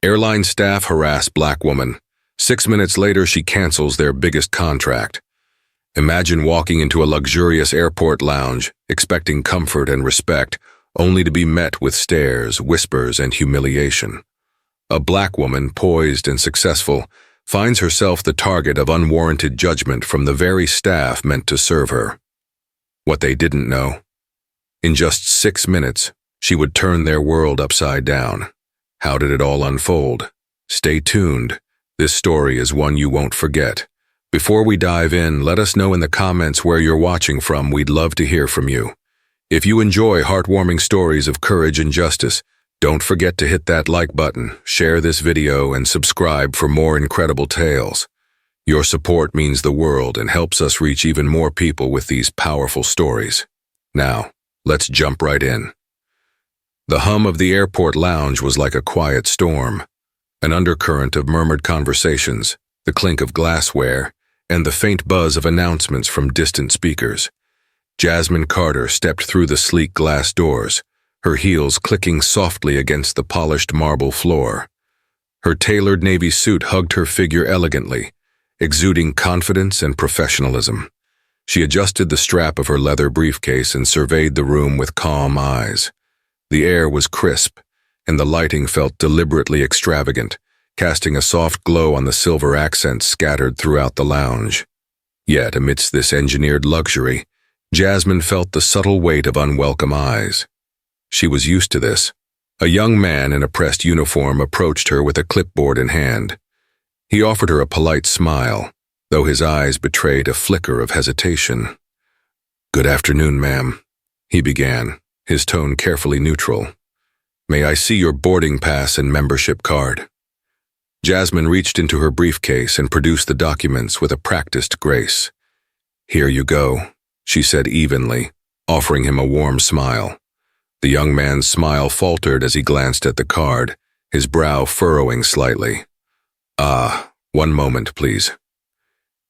Airline staff harass black woman. 6 minutes later, she cancels their biggest contract. Imagine walking into a luxurious airport lounge, expecting comfort and respect, only to be met with stares, whispers, and humiliation. A black woman, poised and successful, finds herself the target of unwarranted judgment from the very staff meant to serve her. What they didn't know. In just 6 minutes, she would turn their world upside down. How did it all unfold? Stay tuned. This story is one you won't forget. Before we dive in, let us know in the comments where you're watching from. We'd love to hear from you. If you enjoy heartwarming stories of courage and justice, don't forget to hit that like button, share this video, and subscribe for more incredible tales. Your support means the world and helps us reach even more people with these powerful stories. Now, let's jump right in. The hum of the airport lounge was like a quiet storm, an undercurrent of murmured conversations, the clink of glassware, and the faint buzz of announcements from distant speakers. Jasmine Carter stepped through the sleek glass doors, her heels clicking softly against the polished marble floor. Her tailored navy suit hugged her figure elegantly, exuding confidence and professionalism. She adjusted the strap of her leather briefcase and surveyed the room with calm eyes. The air was crisp, and the lighting felt deliberately extravagant, casting a soft glow on the silver accents scattered throughout the lounge. Yet, amidst this engineered luxury, Jasmine felt the subtle weight of unwelcome eyes. She was used to this. A young man in a pressed uniform approached her with a clipboard in hand. He offered her a polite smile, though his eyes betrayed a flicker of hesitation. "Good afternoon, ma'am," he began, his tone carefully neutral. "May I see your boarding pass and membership card?" Jasmine reached into her briefcase and produced the documents with a practiced grace. "Here you go," she said evenly, offering him a warm smile. The young man's smile faltered as he glanced at the card, his brow furrowing slightly. One moment, please."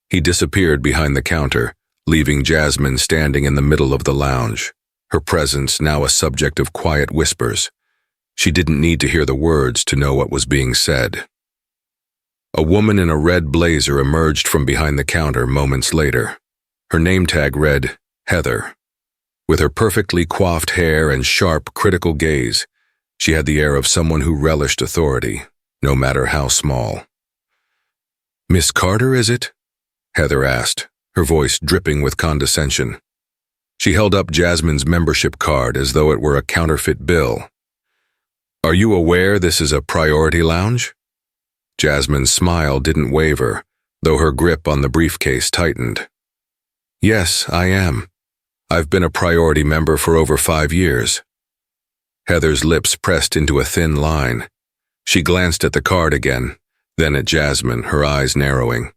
He disappeared behind the counter, leaving Jasmine standing in the middle of the lounge, her presence now a subject of quiet whispers. She didn't need to hear the words to know what was being said. A woman in a red blazer emerged from behind the counter moments later. Her name tag read, Heather. With her perfectly coiffed hair and sharp, critical gaze, she had the air of someone who relished authority, no matter how small. "Miss Carter, is it?" Heather asked, her voice dripping with condescension. She held up Jasmine's membership card as though it were a counterfeit bill. "Are you aware this is a priority lounge?" Jasmine's smile didn't waver, though her grip on the briefcase tightened. "Yes, I am. I've been a priority member for over 5 years." Heather's lips pressed into a thin line. She glanced at the card again, then at Jasmine, her eyes narrowing.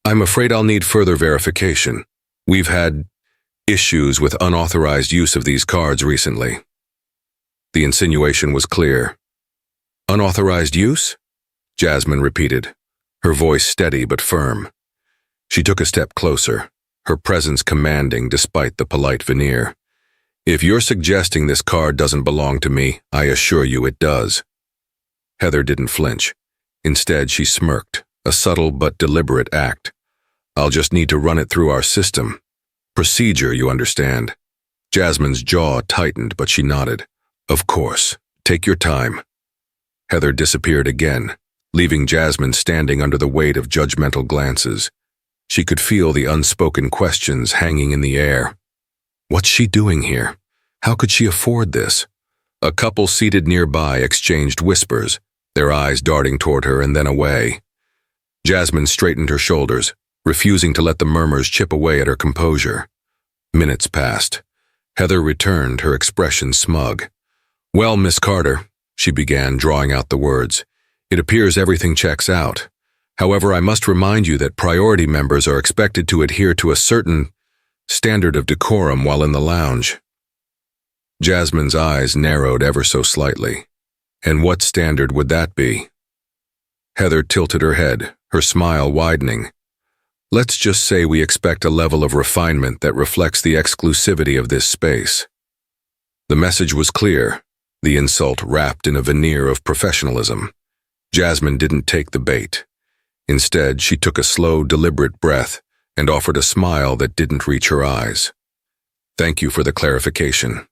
"I'm afraid I'll need further verification. We've had issues with unauthorized use of these cards recently." The insinuation was clear. "Unauthorized use?" Jasmine repeated, her voice steady but firm. She took a step closer, her presence commanding despite the polite veneer. "If you're suggesting this card doesn't belong to me, I assure you it does." Heather didn't flinch. Instead, she smirked, a subtle but deliberate act. "I'll just need to run it through our system. Procedure, you understand." Jasmine's jaw tightened, but she nodded. "Of course. Take your time." Heather disappeared again, leaving Jasmine standing under the weight of judgmental glances. She could feel the unspoken questions hanging in the air. What's she doing here? How could she afford this? A couple seated nearby exchanged whispers, their eyes darting toward her and then away. Jasmine straightened her shoulders, refusing to let the murmurs chip away at her composure. Minutes passed. Heather returned, her expression smug. "Well, Miss Carter," she began, drawing out the words, "it appears everything checks out. However, I must remind you that priority members are expected to adhere to a certain standard of decorum while in the lounge." Jasmine's eyes narrowed ever so slightly. And what standard would that be? Heather tilted her head, her smile widening. "Let's just say we expect a level of refinement that reflects the exclusivity of this space." The message was clear, the insult wrapped in a veneer of professionalism. Jasmine didn't take the bait. Instead, she took a slow, deliberate breath and offered a smile that didn't reach her eyes. "Thank you for the clarification,"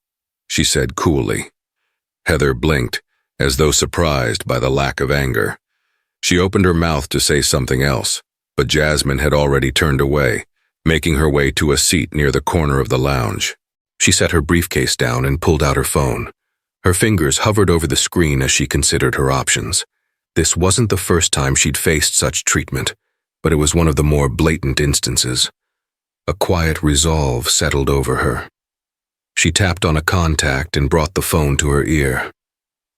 she said coolly. Heather blinked, as though surprised by the lack of anger. She opened her mouth to say something else, but Jasmine had already turned away, making her way to a seat near the corner of the lounge. She set her briefcase down and pulled out her phone. Her fingers hovered over the screen as she considered her options. This wasn't the first time she'd faced such treatment, but it was one of the more blatant instances. A quiet resolve settled over her. She tapped on a contact and brought the phone to her ear.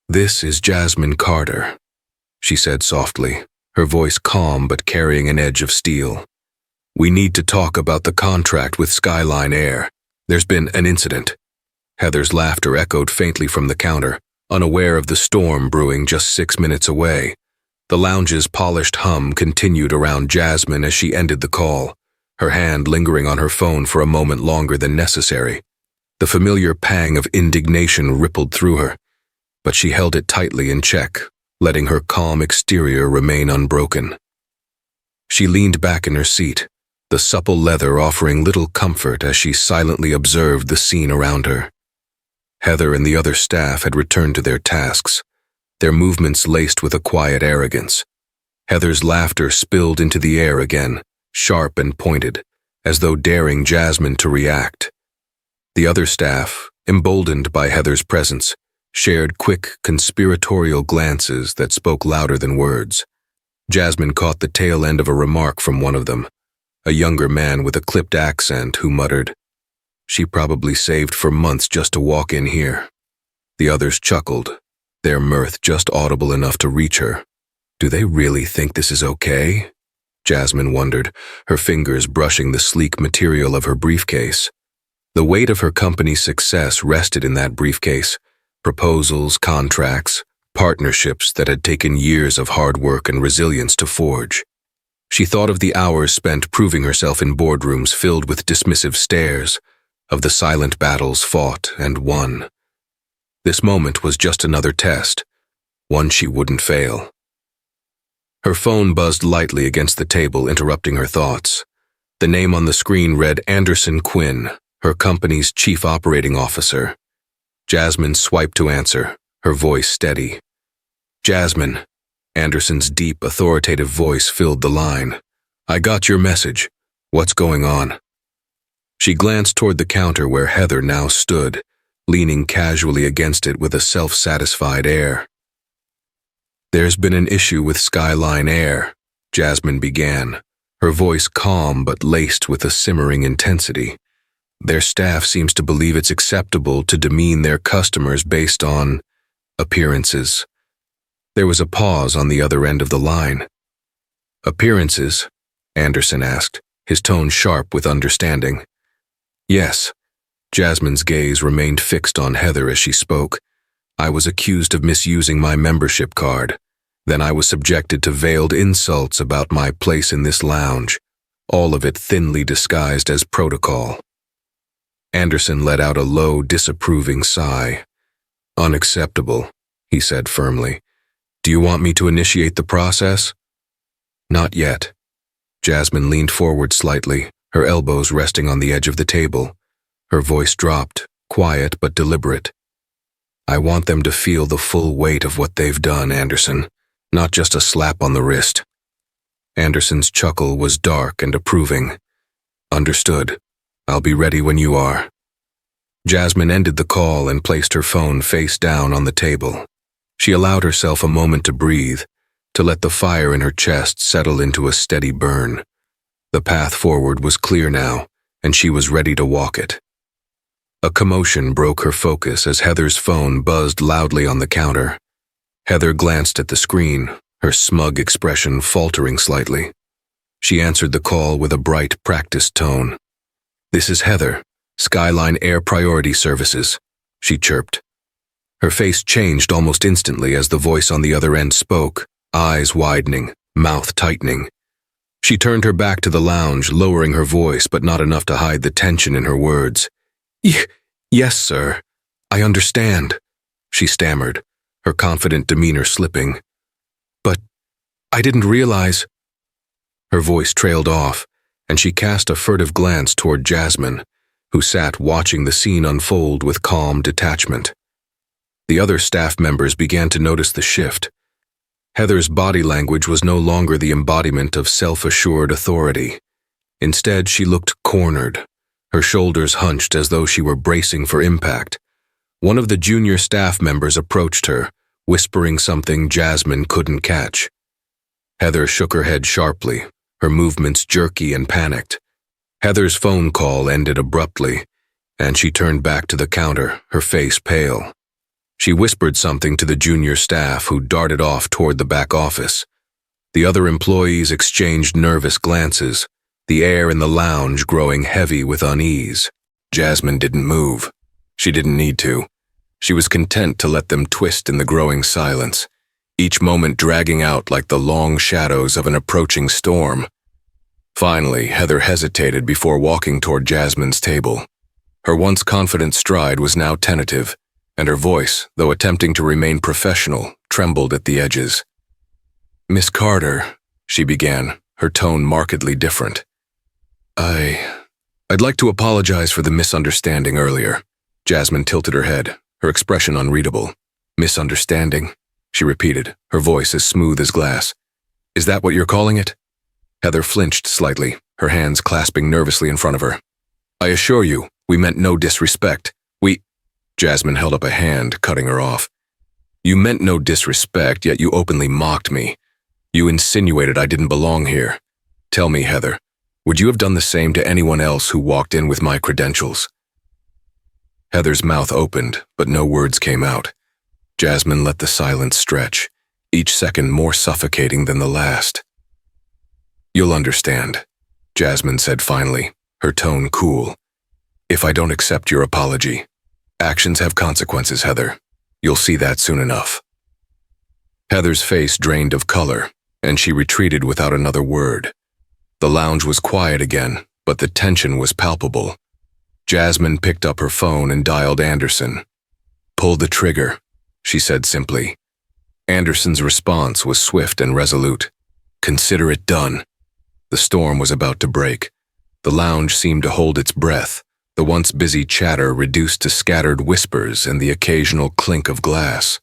"This is Jasmine Carter," she said softly, her voice calm but carrying an edge of steel. "We need to talk about the contract with Skyline Air. There's been an incident." Heather's laughter echoed faintly from the counter, unaware of the storm brewing just 6 minutes away. The lounge's polished hum continued around Jasmine as she ended the call, her hand lingering on her phone for a moment longer than necessary. The familiar pang of indignation rippled through her, but she held it tightly in check, letting her calm exterior remain unbroken. She leaned back in her seat, the supple leather offering little comfort as she silently observed the scene around her. Heather and the other staff had returned to their tasks, their movements laced with a quiet arrogance. Heather's laughter spilled into the air again, sharp and pointed, as though daring Jasmine to react. The other staff, emboldened by Heather's presence, shared quick, conspiratorial glances that spoke louder than words. Jasmine caught the tail end of a remark from one of them, a younger man with a clipped accent who muttered, "She probably saved for months just to walk in here." The others chuckled, their mirth just audible enough to reach her. "Do they really think this is okay?" Jasmine wondered, her fingers brushing the sleek material of her briefcase. The weight of her company's success rested in that briefcase. Proposals, contracts, partnerships that had taken years of hard work and resilience to forge. She thought of the hours spent proving herself in boardrooms filled with dismissive stares, of the silent battles fought and won. This moment was just another test, one she wouldn't fail. Her phone buzzed lightly against the table, interrupting her thoughts. The name on the screen read Anderson Quinn, her company's chief operating officer. Jasmine swiped to answer, her voice steady. "Jasmine," Anderson's deep, authoritative voice filled the line. "I got your message. What's going on?" She glanced toward the counter where Heather now stood, leaning casually against it with a self-satisfied air. "There's been an issue with Skyline Air," Jasmine began, her voice calm but laced with a simmering intensity. "Their staff seems to believe it's acceptable to demean their customers based on appearances." There was a pause on the other end of the line. "Appearances?" Anderson asked, his tone sharp with understanding. "Yes." Jasmine's gaze remained fixed on Heather as she spoke. "I was accused of misusing my membership card. Then I was subjected to veiled insults about my place in this lounge, all of it thinly disguised as protocol." Anderson let out a low, disapproving sigh. "Unacceptable," he said firmly. "Do you want me to initiate the process?" "Not yet." Jasmine leaned forward slightly, her elbows resting on the edge of the table. Her voice dropped, quiet but deliberate. "I want them to feel the full weight of what they've done, Anderson, not just a slap on the wrist." Anderson's chuckle was dark and approving. "Understood. I'll be ready when you are." Jasmine ended the call and placed her phone face down on the table. She allowed herself a moment to breathe, to let the fire in her chest settle into a steady burn. The path forward was clear now, and she was ready to walk it. A commotion broke her focus as Heather's phone buzzed loudly on the counter. Heather glanced at the screen, her smug expression faltering slightly. She answered the call with a bright, practiced tone. "This is Heather, Skyline Air Priority Services," she chirped. Her face changed almost instantly as the voice on the other end spoke, eyes widening, mouth tightening. She turned her back to the lounge, lowering her voice but not enough to hide the tension in her words. Yes, sir. I understand," she stammered, her confident demeanor slipping. "But I didn't realize. Her voice trailed off, and she cast a furtive glance toward Jasmine, who sat watching the scene unfold with calm detachment. The other staff members began to notice the shift. Heather's body language was no longer the embodiment of self-assured authority. Instead, she looked cornered, her shoulders hunched as though she were bracing for impact. One of the junior staff members approached her, whispering something Jasmine couldn't catch. Heather shook her head sharply, her movements jerky and panicked. Heather's phone call ended abruptly, and she turned back to the counter, her face pale. She whispered something to the junior staff, who darted off toward the back office. The other employees exchanged nervous glances, the air in the lounge growing heavy with unease. Jasmine didn't move. She didn't need to. She was content to let them twist in the growing silence, each moment dragging out like the long shadows of an approaching storm. Finally, Heather hesitated before walking toward Jasmine's table. Her once confident stride was now tentative, and her voice, though attempting to remain professional, trembled at the edges. "Miss Carter," she began, her tone markedly different. I'd like to apologize for the misunderstanding earlier." Jasmine tilted her head, her expression unreadable. "Misunderstanding?" she repeated, her voice as smooth as glass. "Is that what you're calling it?" Heather flinched slightly, her hands clasping nervously in front of her. "I assure you, we meant no disrespect. Jasmine held up a hand, cutting her off. "You meant no disrespect, yet you openly mocked me. You insinuated I didn't belong here. Tell me, Heather, would you have done the same to anyone else who walked in with my credentials?" Heather's mouth opened, but no words came out. Jasmine let the silence stretch, each second more suffocating than the last. "You'll understand," Jasmine said finally, her tone cool. "If I don't accept your apology. Actions have consequences, Heather. You'll see that soon enough." Heather's face drained of color, and she retreated without another word. The lounge was quiet again, but the tension was palpable. Jasmine picked up her phone and dialed Anderson. "Pull the trigger," she said simply. Anderson's response was swift and resolute. "Consider it done." The storm was about to break. The lounge seemed to hold its breath, the once busy chatter reduced to scattered whispers and the occasional clink of glass.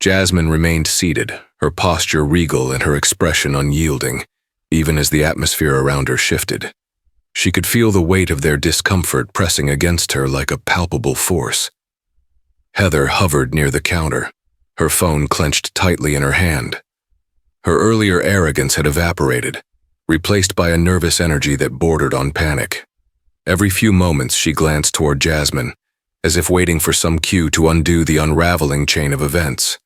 Jasmine remained seated, her posture regal and her expression unyielding, even as the atmosphere around her shifted. She could feel the weight of their discomfort pressing against her like a palpable force. Heather hovered near the counter, her phone clenched tightly in her hand. Her earlier arrogance had evaporated, replaced by a nervous energy that bordered on panic. Every few moments she glanced toward Jasmine, as if waiting for some cue to undo the unraveling chain of events.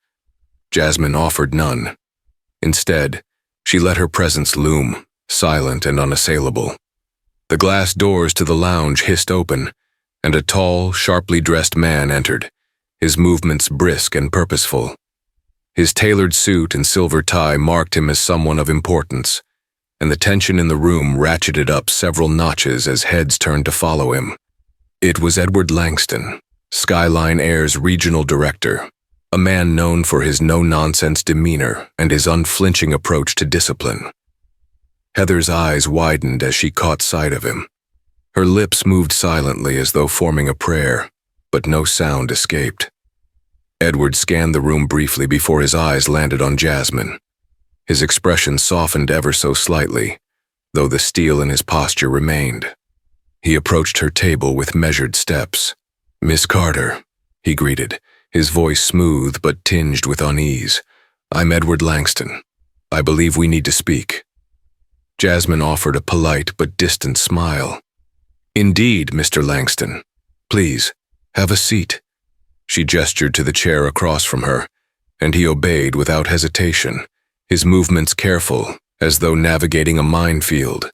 Jasmine offered none. Instead, she let her presence loom, silent and unassailable. The glass doors to the lounge hissed open, and a tall, sharply dressed man entered, his movements brisk and purposeful. His tailored suit and silver tie marked him as someone of importance, and the tension in the room ratcheted up several notches as heads turned to follow him. It was Edward Langston, Skyline Air's regional director, a man known for his no-nonsense demeanor and his unflinching approach to discipline. Heather's eyes widened as she caught sight of him. Her lips moved silently as though forming a prayer, but no sound escaped. Edward scanned the room briefly before his eyes landed on Jasmine. His expression softened ever so slightly, though the steel in his posture remained. He approached her table with measured steps. "Miss Carter," he greeted, his voice smooth but tinged with unease. "I'm Edward Langston. I believe we need to speak." Jasmine offered a polite but distant smile. "Indeed, Mr. Langston. Please, have a seat." She gestured to the chair across from her, and he obeyed without hesitation, his movements careful, as though navigating a minefield.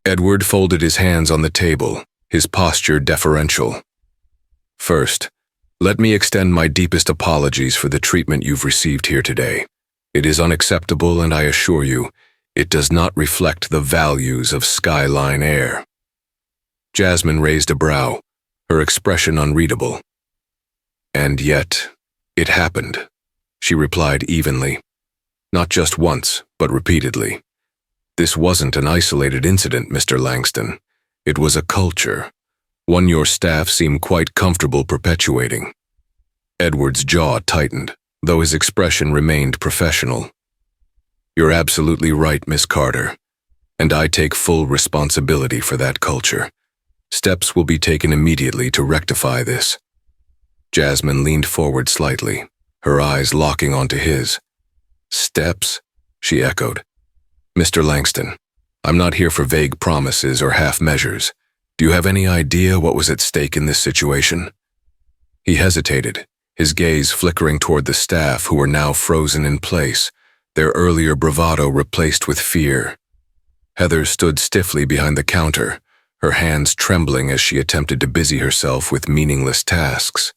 Edward folded his hands on the table, his posture deferential. "First, let me extend my deepest apologies for the treatment you've received here today. It is unacceptable, and I assure you, it does not reflect the values of Skyline Air." Jasmine raised a brow, her expression unreadable. "And yet, it happened," she replied evenly. Not just once, but repeatedly. This wasn't an isolated incident, Mr. Langston. It was a culture, one your staff seemed quite comfortable perpetuating. Edward's jaw tightened, though his expression remained professional. You're absolutely right, Miss Carter, and I take full responsibility for that culture. Steps will be taken immediately to rectify this. Jasmine leaned forward slightly, her eyes locking onto his. Steps? She echoed. Mr. Langston, I'm not here for vague promises or half measures. Do you have any idea what was at stake in this situation? He hesitated, his gaze flickering toward the staff who were now frozen in place, their earlier bravado replaced with fear. Heather stood stiffly behind the counter, her hands trembling as she attempted to busy herself with meaningless tasks.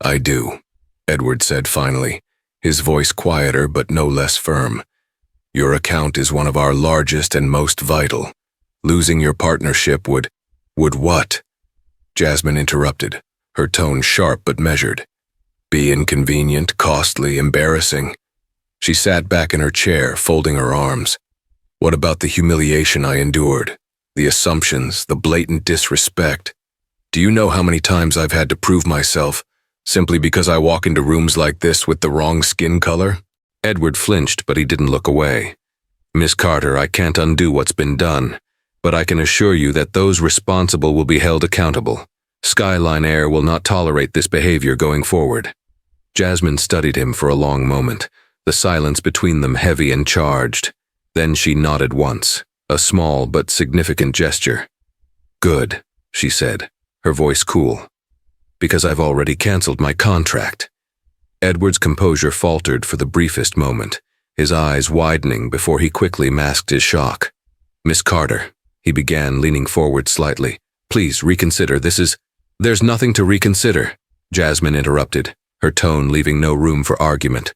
I do, Edward said finally, his voice quieter but no less firm. Your account is one of our largest and most vital. Losing your partnership would what? Jasmine interrupted, her tone sharp but measured. Be inconvenient, costly, embarrassing. She sat back in her chair, folding her arms. What about the humiliation I endured? The assumptions, the blatant disrespect? Do you know how many times I've had to prove myself, simply because I walk into rooms like this with the wrong skin color? Edward flinched, but he didn't look away. Miss Carter, I can't undo what's been done, but I can assure you that those responsible will be held accountable. Skyline Air will not tolerate this behavior going forward. Jasmine studied him for a long moment, the silence between them heavy and charged. Then she nodded once, a small but significant gesture. Good, she said, her voice cool. Because I've already canceled my contract. Edward's composure faltered for the briefest moment, his eyes widening before he quickly masked his shock. Miss Carter, he began, leaning forward slightly. Please reconsider, There's nothing to reconsider, Jasmine interrupted, her tone leaving no room for argument.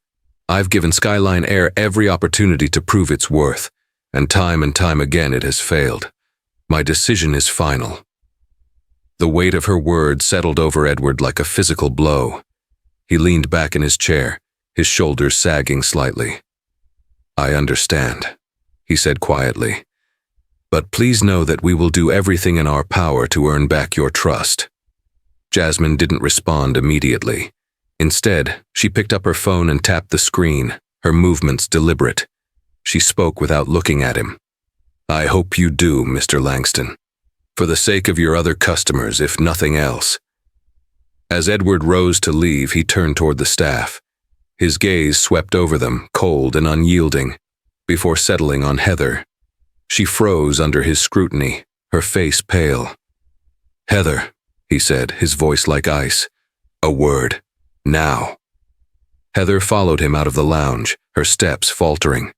I've given Skyline Air every opportunity to prove its worth, and time again it has failed. My decision is final. The weight of her words settled over Edward like a physical blow. He leaned back in his chair, his shoulders sagging slightly. I understand, he said quietly. But please know that we will do everything in our power to earn back your trust. Jasmine didn't respond immediately. Instead, she picked up her phone and tapped the screen, her movements deliberate. She spoke without looking at him. I hope you do, Mr. Langston. For the sake of your other customers, if nothing else. As Edward rose to leave, he turned toward the staff. His gaze swept over them, cold and unyielding, before settling on Heather. She froze under his scrutiny, her face pale. Heather, he said, his voice like ice. A word. Now. Heather followed him out of the lounge, her steps faltering.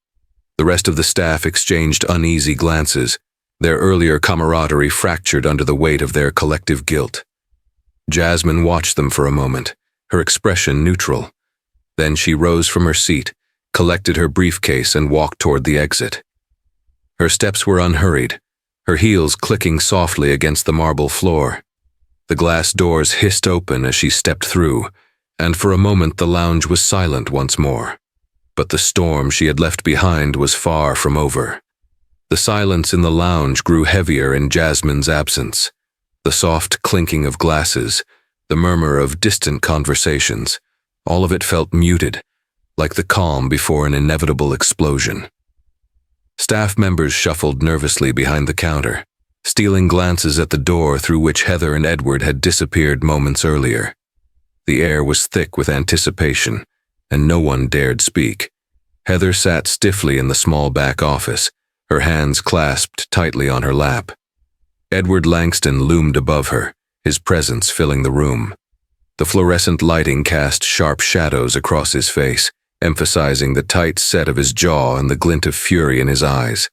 The rest of the staff exchanged uneasy glances, their earlier camaraderie fractured under the weight of their collective guilt. Jasmine watched them for a moment, her expression neutral. Then she rose from her seat, collected her briefcase and walked toward the exit. Her steps were unhurried, her heels clicking softly against the marble floor. The glass doors hissed open as she stepped through, and for a moment the lounge was silent once more. But the storm she had left behind was far from over. The silence in the lounge grew heavier in Jasmine's absence. The soft clinking of glasses, the murmur of distant conversations, all of it felt muted, like the calm before an inevitable explosion. Staff members shuffled nervously behind the counter, stealing glances at the door through which Heather and Edward had disappeared moments earlier. The air was thick with anticipation, and no one dared speak. Heather sat stiffly in the small back office, her hands clasped tightly on her lap. Edward Langston loomed above her, his presence filling the room. The fluorescent lighting cast sharp shadows across his face, emphasizing the tight set of his jaw and the glint of fury in his eyes.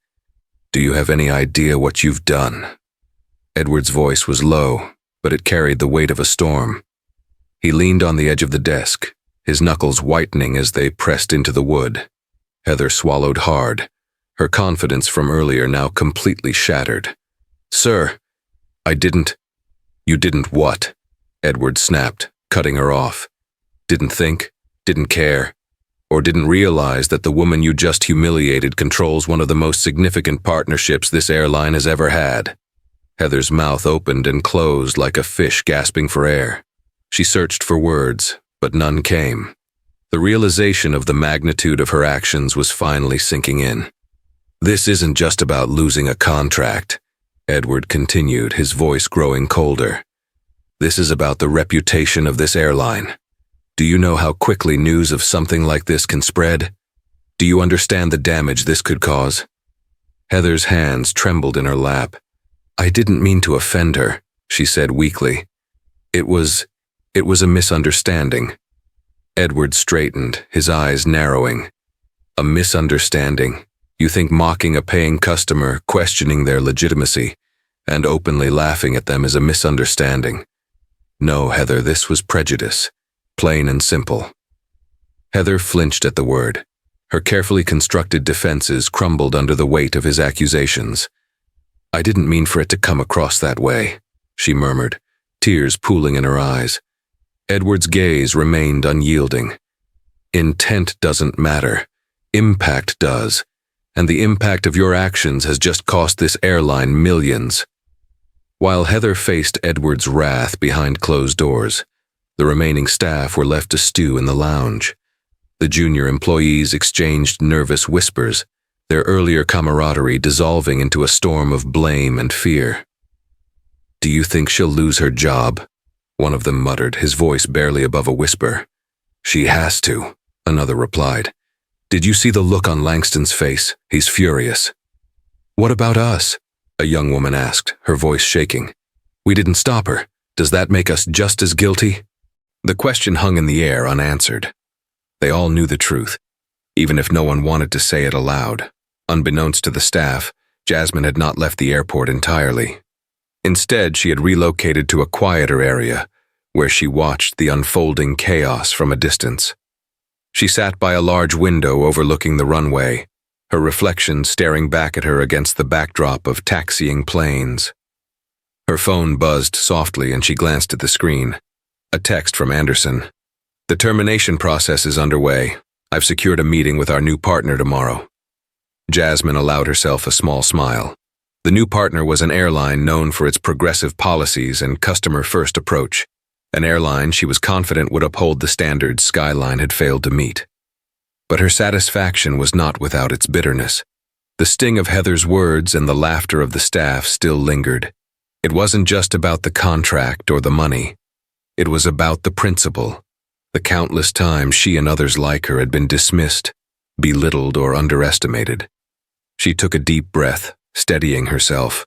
Do you have any idea what you've done? Edward's voice was low, but it carried the weight of a storm. He leaned on the edge of the desk, his knuckles whitening as they pressed into the wood. Heather swallowed hard, her confidence from earlier now completely shattered. Sir, I didn't. You didn't what? Edward snapped, cutting her off. Didn't think? Didn't care? Or didn't realize that the woman you just humiliated controls one of the most significant partnerships this airline has ever had? Heather's mouth opened and closed like a fish gasping for air. She searched for words, but none came. The realization of the magnitude of her actions was finally sinking in. This isn't just about losing a contract, Edward continued, his voice growing colder. This is about the reputation of this airline. Do you know how quickly news of something like this can spread? Do you understand the damage this could cause? Heather's hands trembled in her lap. I didn't mean to offend her, she said weakly. It was a misunderstanding. Edward straightened, his eyes narrowing. A misunderstanding? You think mocking a paying customer, questioning their legitimacy, and openly laughing at them is a misunderstanding? No, Heather, this was prejudice. Plain and simple. Heather flinched at the word. Her carefully constructed defenses crumbled under the weight of his accusations. I didn't mean for it to come across that way, she murmured, tears pooling in her eyes. Edward's gaze remained unyielding. Intent doesn't matter. Impact does. And the impact of your actions has just cost this airline millions. While Heather faced Edward's wrath behind closed doors, the remaining staff were left to stew in the lounge. The junior employees exchanged nervous whispers, their earlier camaraderie dissolving into a storm of blame and fear. Do you think she'll lose her job? One of them muttered, his voice barely above a whisper. She has to, another replied. Did you see the look on Langston's face? He's furious. What about us? A young woman asked, her voice shaking. We didn't stop her. Does that make us just as guilty? The question hung in the air unanswered. They all knew the truth, even if no one wanted to say it aloud. Unbeknownst to the staff, Jasmine had not left the airport entirely. Instead, she had relocated to a quieter area, where she watched the unfolding chaos from a distance. She sat by a large window overlooking the runway, her reflection staring back at her against the backdrop of taxiing planes. Her phone buzzed softly and she glanced at the screen. A text from Anderson. The termination process is underway. I've secured a meeting with our new partner tomorrow. Jasmine allowed herself a small smile. The new partner was an airline known for its progressive policies and customer-first approach, an airline she was confident would uphold the standards Skyline had failed to meet. But her satisfaction was not without its bitterness. The sting of Heather's words and the laughter of the staff still lingered. It wasn't just about the contract or the money. It was about the principle, the countless times she and others like her had been dismissed, belittled or underestimated. She took a deep breath, steadying herself.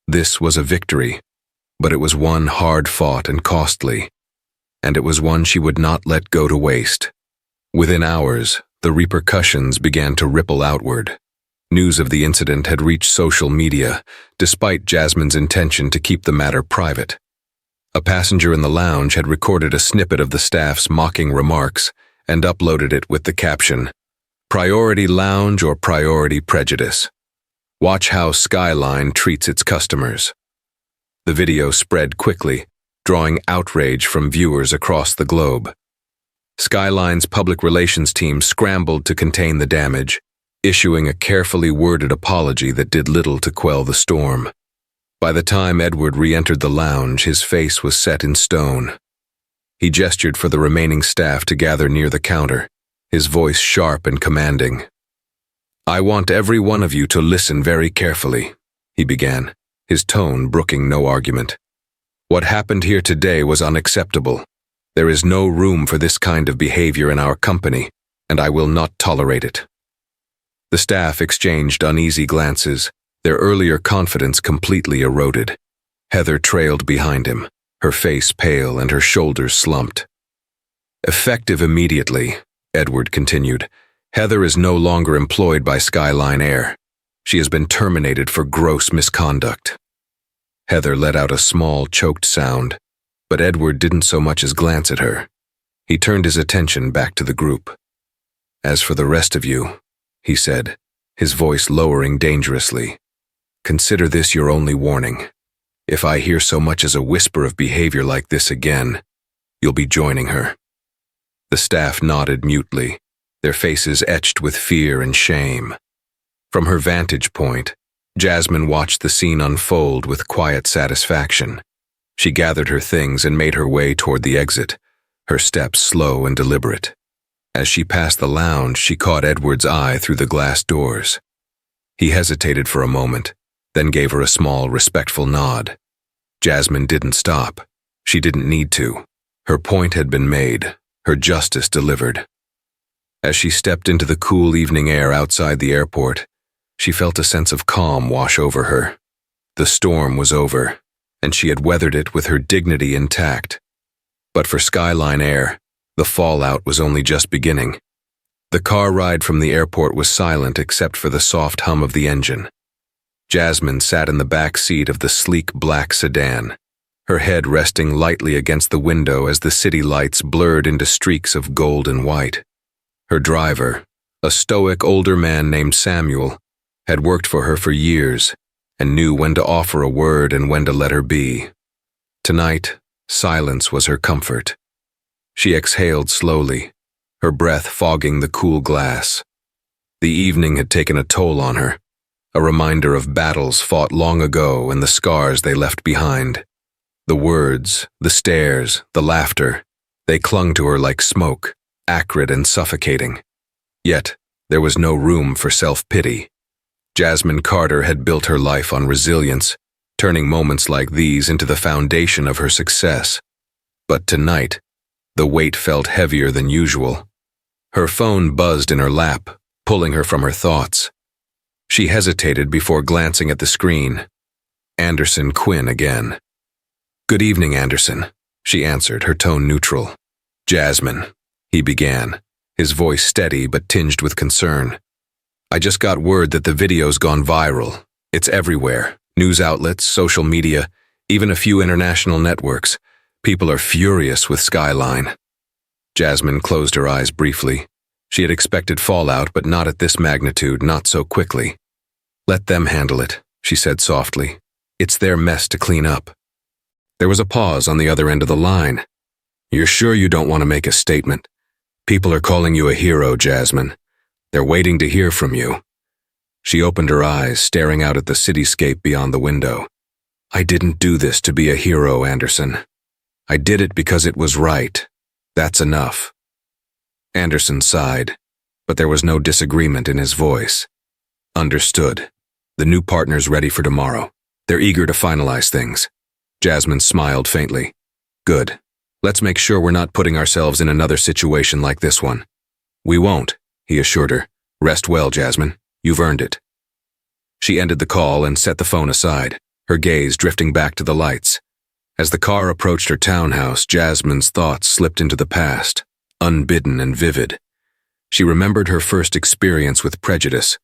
This was a victory, but it was one hard-fought and costly, and it was one she would not let go to waste. Within hours, the repercussions began to ripple outward. News of the incident had reached social media, despite Jasmine's intention to keep the matter private. A passenger in the lounge had recorded a snippet of the staff's mocking remarks and uploaded it with the caption, "Priority Lounge or Priority Prejudice. Watch how Skyline treats its customers." The video spread quickly, drawing outrage from viewers across the globe. Skyline's public relations team scrambled to contain the damage, issuing a carefully worded apology that did little to quell the storm. By the time Edward re-entered the lounge, his face was set in stone. He gestured for the remaining staff to gather near the counter, his voice sharp and commanding. "I want every one of you to listen very carefully," he began, his tone brooking no argument. "What happened here today was unacceptable. There is no room for this kind of behavior in our company, and I will not tolerate it." The staff exchanged uneasy glances, their earlier confidence completely eroded. Heather trailed behind him, her face pale and her shoulders slumped. "Effective immediately," Edward continued, "Heather is no longer employed by Skyline Air. She has been terminated for gross misconduct." Heather let out a small, choked sound, but Edward didn't so much as glance at her. He turned his attention back to the group. "As for the rest of you," he said, his voice lowering dangerously, "consider this your only warning. If I hear so much as a whisper of behavior like this again, you'll be joining her." The staff nodded mutely, their faces etched with fear and shame. From her vantage point, Jasmine watched the scene unfold with quiet satisfaction. She gathered her things and made her way toward the exit, her steps slow and deliberate. As she passed the lounge, she caught Edward's eye through the glass doors. He hesitated for a moment, then gave her a small, respectful nod. Jasmine didn't stop. She didn't need to. Her point had been made, her justice delivered. As she stepped into the cool evening air outside the airport, she felt a sense of calm wash over her. The storm was over, and she had weathered it with her dignity intact. But for Skyline Air, the fallout was only just beginning. The car ride from the airport was silent except for the soft hum of the engine. Jasmine sat in the back seat of the sleek black sedan, her head resting lightly against the window as the city lights blurred into streaks of gold and white. Her driver, a stoic older man named Samuel, had worked for her for years and knew when to offer a word and when to let her be. Tonight, silence was her comfort. She exhaled slowly, her breath fogging the cool glass. The evening had taken a toll on her, a reminder of battles fought long ago and the scars they left behind. The words, the stares, the laughter, they clung to her like smoke, acrid and suffocating. Yet, there was no room for self-pity. Jasmine Carter had built her life on resilience, turning moments like these into the foundation of her success. But tonight, the weight felt heavier than usual. Her phone buzzed in her lap, pulling her from her thoughts. She hesitated before glancing at the screen. Anderson Quinn again. "Good evening, Anderson," she answered, her tone neutral. "Jasmine," he began, his voice steady but tinged with concern. "I just got word that the video's gone viral. It's everywhere. News outlets, social media, even a few international networks. People are furious with Skyline." Jasmine closed her eyes briefly. She had expected fallout, but not at this magnitude, not so quickly. "Let them handle it," she said softly. "It's their mess to clean up." There was a pause on the other end of the line. "You're sure you don't want to make a statement? People are calling you a hero, Jasmine. They're waiting to hear from you." She opened her eyes, staring out at the cityscape beyond the window. "I didn't do this to be a hero, Anderson. I did it because it was right. That's enough." Anderson sighed, but there was no disagreement in his voice. "Understood. The new partner's ready for tomorrow. They're eager to finalize things." Jasmine smiled faintly. "Good. Let's make sure we're not putting ourselves in another situation like this one." "We won't," he assured her. "Rest well, Jasmine. You've earned it." She ended the call and set the phone aside, her gaze drifting back to the lights. As the car approached her townhouse, Jasmine's thoughts slipped into the past, unbidden and vivid. She remembered her first experience with prejudice.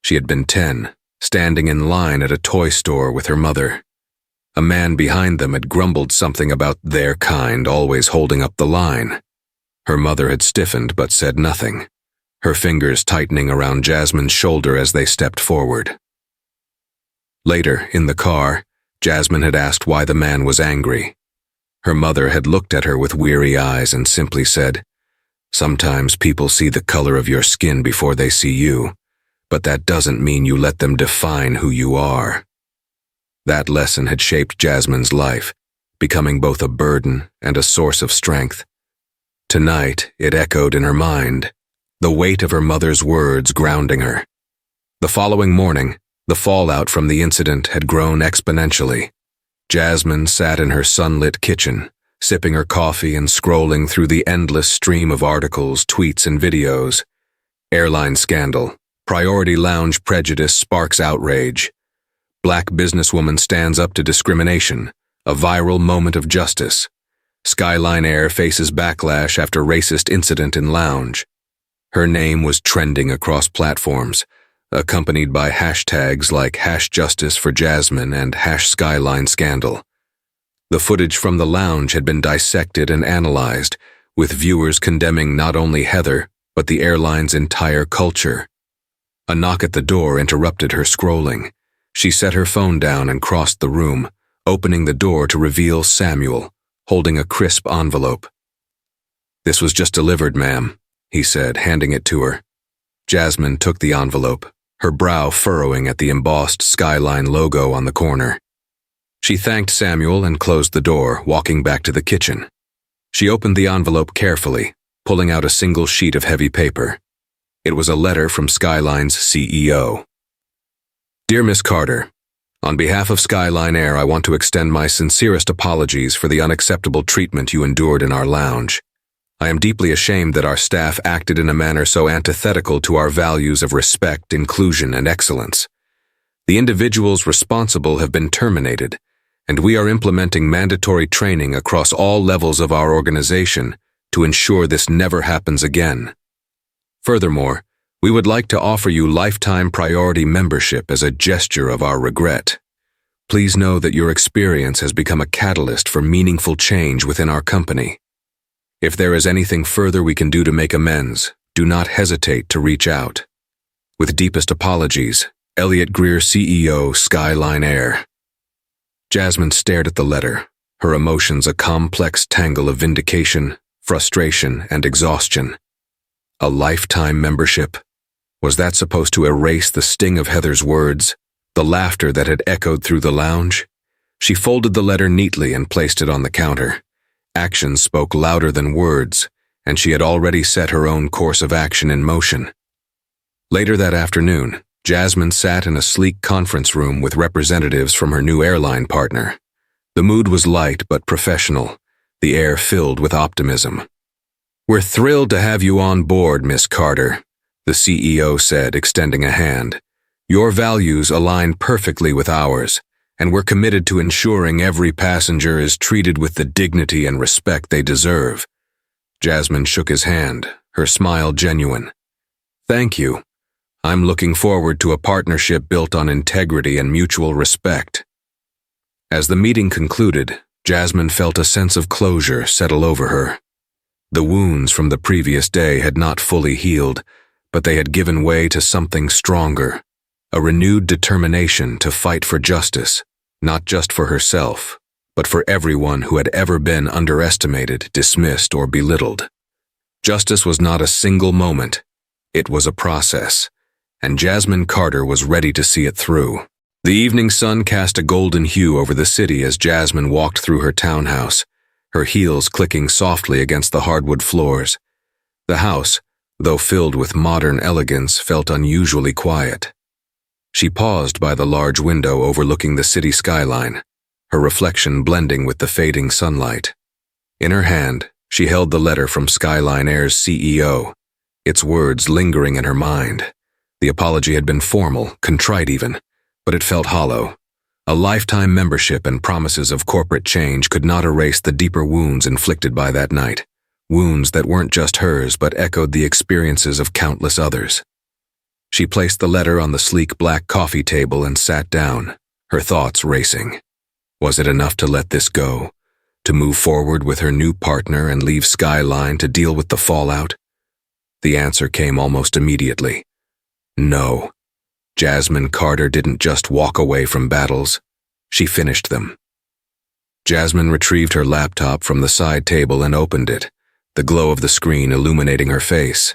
She had been 10, standing in line at a toy store with her mother. A man behind them had grumbled something about their kind always holding up the line. Her mother had stiffened but said nothing, her fingers tightening around Jasmine's shoulder as they stepped forward. Later, in the car, Jasmine had asked why the man was angry. Her mother had looked at her with weary eyes and simply said, "Sometimes people see the color of your skin before they see you, but that doesn't mean you let them define who you are." That lesson had shaped Jasmine's life, becoming both a burden and a source of strength. Tonight, it echoed in her mind, the weight of her mother's words grounding her. The following morning, the fallout from the incident had grown exponentially. Jasmine sat in her sunlit kitchen, sipping her coffee and scrolling through the endless stream of articles, tweets, and videos. Airline scandal, priority lounge prejudice sparks outrage. Black businesswoman stands up to discrimination, a viral moment of justice. Skyline Air faces backlash after racist incident in lounge. Her name was trending across platforms, accompanied by hashtags like #JusticeForJasmine and #SkylineScandal. The footage from the lounge had been dissected and analyzed, with viewers condemning not only Heather, but the airline's entire culture. A knock at the door interrupted her scrolling. She set her phone down and crossed the room, opening the door to reveal Samuel, holding a crisp envelope. "This was just delivered, ma'am," he said, handing it to her. Jasmine took the envelope, her brow furrowing at the embossed Skyline logo on the corner. She thanked Samuel and closed the door, walking back to the kitchen. She opened the envelope carefully, pulling out a single sheet of heavy paper. It was a letter from Skyline's CEO. Dear Miss Carter, on behalf of Skyline Air, I want to extend my sincerest apologies for the unacceptable treatment you endured in our lounge. I am deeply ashamed that our staff acted in a manner so antithetical to our values of respect, inclusion, and excellence. The individuals responsible have been terminated, and we are implementing mandatory training across all levels of our organization to ensure this never happens again. Furthermore, we would like to offer you lifetime priority membership as a gesture of our regret. Please know that your experience has become a catalyst for meaningful change within our company. If there is anything further we can do to make amends, do not hesitate to reach out. With deepest apologies, Elliot Greer, CEO, Skyline Air. Jasmine stared at the letter, her emotions a complex tangle of vindication, frustration, and exhaustion. A lifetime membership? Was that supposed to erase the sting of Heather's words, the laughter that had echoed through the lounge? She folded the letter neatly and placed it on the counter. Actions spoke louder than words, and she had already set her own course of action in motion. Later that afternoon, Jasmine sat in a sleek conference room with representatives from her new airline partner. The mood was light but professional, the air filled with optimism. We're thrilled to have you on board, Miss Carter, the CEO said, extending a hand. Your values align perfectly with ours, and we're committed to ensuring every passenger is treated with the dignity and respect they deserve. Jasmine shook his hand, her smile genuine. Thank you. I'm looking forward to a partnership built on integrity and mutual respect. As the meeting concluded, Jasmine felt a sense of closure settle over her. The wounds from the previous day had not fully healed, but they had given way to something stronger, a renewed determination to fight for justice, not just for herself, but for everyone who had ever been underestimated, dismissed, or belittled. Justice was not a single moment, it was a process, and Jasmine Carter was ready to see it through. The evening sun cast a golden hue over the city as Jasmine walked through her townhouse, her heels clicking softly against the hardwood floors. The house, though filled with modern elegance, felt unusually quiet. She paused by the large window overlooking the city skyline, her reflection blending with the fading sunlight. In her hand, she held the letter from Skyline Air's CEO, its words lingering in her mind. The apology had been formal, contrite even, but it felt hollow. A lifetime membership and promises of corporate change could not erase the deeper wounds inflicted by that night, wounds that weren't just hers but echoed the experiences of countless others. She placed the letter on the sleek black coffee table and sat down, her thoughts racing. Was it enough to let this go, to move forward with her new partner and leave Skyline to deal with the fallout? The answer came almost immediately. No. Jasmine Carter didn't just walk away from battles, she finished them. Jasmine retrieved her laptop from the side table and opened it, the glow of the screen illuminating her face.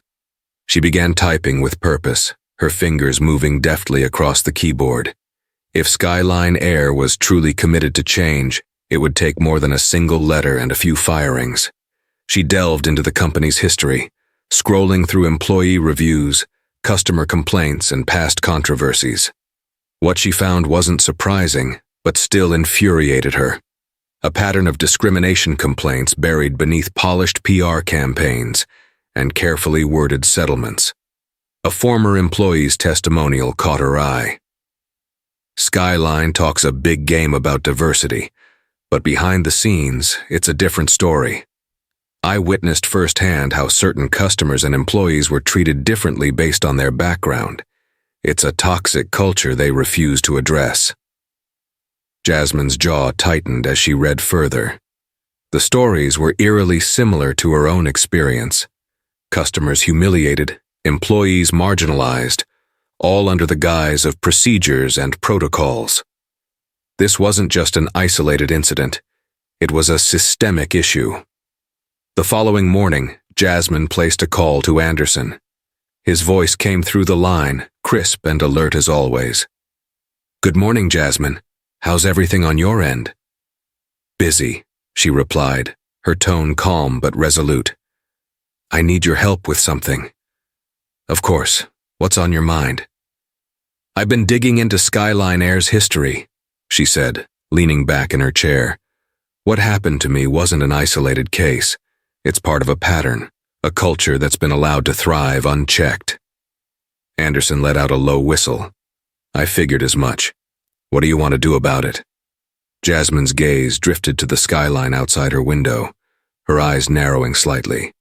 She began typing with purpose, her fingers moving deftly across the keyboard. If Skyline Air was truly committed to change, it would take more than a single letter and a few firings. She delved into the company's history, scrolling through employee reviews, customer complaints, and past controversies. What she found wasn't surprising, but still infuriated her. A pattern of discrimination complaints buried beneath polished PR campaigns and carefully worded settlements. A former employee's testimonial caught her eye. Skyline talks a big game about diversity, but behind the scenes, it's a different story. I witnessed firsthand how certain customers and employees were treated differently based on their background. It's a toxic culture they refuse to address. Jasmine's jaw tightened as she read further. The stories were eerily similar to her own experience. Customers humiliated, employees marginalized, all under the guise of procedures and protocols. This wasn't just an isolated incident. It was a systemic issue. The following morning, Jasmine placed a call to Anderson. His voice came through the line, crisp and alert as always. "Good morning, Jasmine. How's everything on your end?" "Busy," she replied, her tone calm but resolute. "I need your help with something." "Of course. What's on your mind?" "I've been digging into Skyline Air's history," she said, leaning back in her chair. "What happened to me wasn't an isolated case. It's part of a pattern, a culture that's been allowed to thrive unchecked." Anderson let out a low whistle. "I figured as much. What do you want to do about it?" Jasmine's gaze drifted to the skyline outside her window, her eyes narrowing slightly.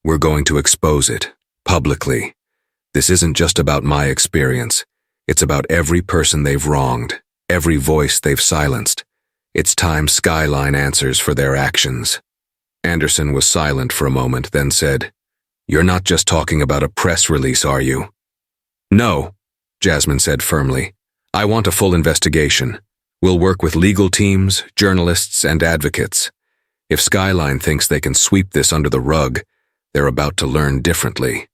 "We're going to expose it, publicly. This isn't just about my experience. It's about every person they've wronged, every voice they've silenced. It's time Skyline answers for their actions." Anderson was silent for a moment, then said, "You're not just talking about a press release, are you?" "No," Jasmine said firmly. "I want a full investigation. We'll work with legal teams, journalists, and advocates. If Skyline thinks they can sweep this under the rug, they're about to learn differently."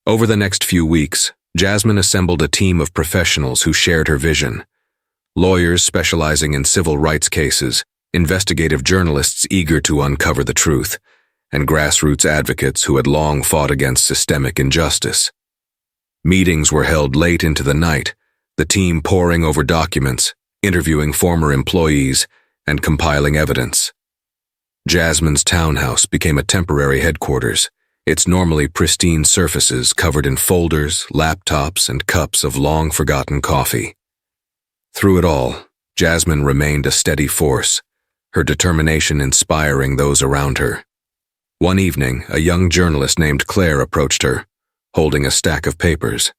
Over the next few weeks, Jasmine assembled a team of professionals who shared her vision. Lawyers specializing in civil rights cases, investigative journalists eager to uncover the truth, and grassroots advocates who had long fought against systemic injustice. Meetings were held late into the night, the team poring over documents, interviewing former employees, and compiling evidence. Jasmine's townhouse became a temporary headquarters, its normally pristine surfaces covered in folders, laptops, and cups of long-forgotten coffee. Through it all, Jasmine remained a steady force, her determination inspiring those around her. One evening, a young journalist named Claire approached her, holding a stack of papers.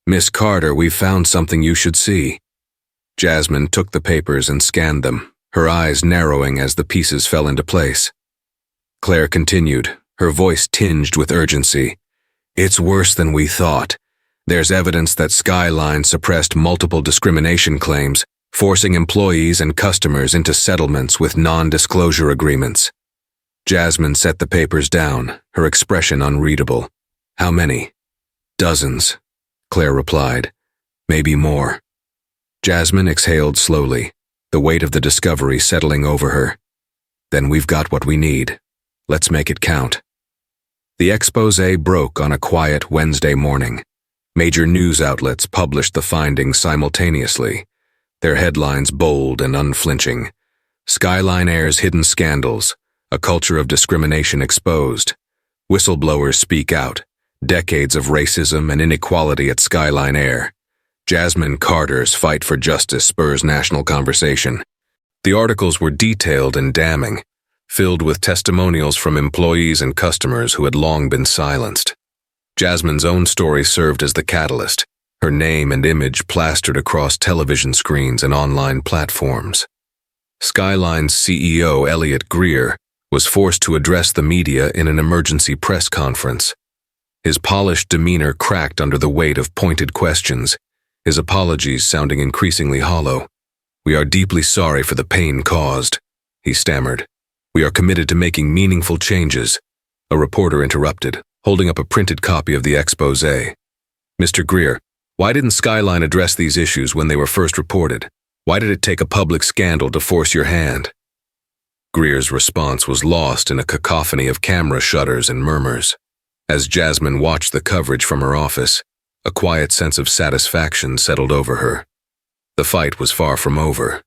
"Miss Carter, we've found something you should see." Jasmine took the papers and scanned them, her eyes narrowing as the pieces fell into place. Claire continued, her voice tinged with urgency. "It's worse than we thought. There's evidence that Skyline suppressed multiple discrimination claims, forcing employees and customers into settlements with non-disclosure agreements." Jasmine set the papers down, her expression unreadable. "How many?" "Dozens," Claire replied. "Maybe more." Jasmine exhaled slowly, the weight of the discovery settling over her. "Then we've got what we need. Let's make it count." The exposé broke on a quiet Wednesday morning. Major news outlets published the findings simultaneously, their headlines bold and unflinching. Skyline Air's hidden scandals, a culture of discrimination exposed. Whistleblowers speak out, decades of racism and inequality at Skyline Air. Jasmine Carter's fight for justice spurs national conversation. The articles were detailed and damning, filled with testimonials from employees and customers who had long been silenced. Jasmine's own story served as the catalyst, her name and image plastered across television screens and online platforms. Skyline's CEO, Elliot Greer, was forced to address the media in an emergency press conference. His polished demeanor cracked under the weight of pointed questions, his apologies sounding increasingly hollow. "We are deeply sorry for the pain caused," he stammered. "We are committed to making meaningful changes." A reporter interrupted, holding up a printed copy of the exposé. "Mr. Greer, why didn't Skyline address these issues when they were first reported? Why did it take a public scandal to force your hand?" Greer's response was lost in a cacophony of camera shutters and murmurs. As Jasmine watched the coverage from her office, a quiet sense of satisfaction settled over her. The fight was far from over,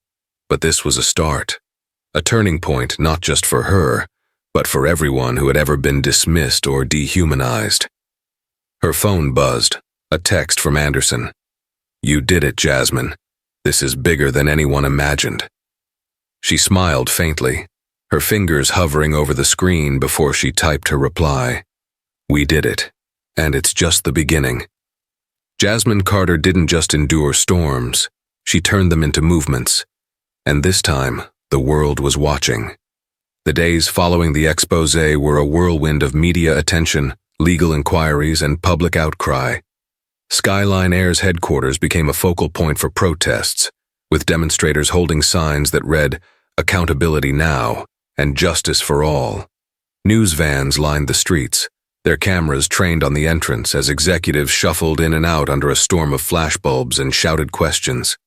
but this was a start, a turning point not just for her, but for everyone who had ever been dismissed or dehumanized. Her phone buzzed, a text from Anderson. "You did it, Jasmine. This is bigger than anyone imagined." She smiled faintly, her fingers hovering over the screen before she typed her reply. "We did it, and it's just the beginning." Jasmine Carter didn't just endure storms, she turned them into movements. And this time, the world was watching. The days following the exposé were a whirlwind of media attention, legal inquiries, and public outcry. Skyline Air's headquarters became a focal point for protests, with demonstrators holding signs that read, "Accountability now," and "Justice for all." News vans lined the streets, their cameras trained on the entrance as executives shuffled in and out under a storm of flashbulbs and shouted questions.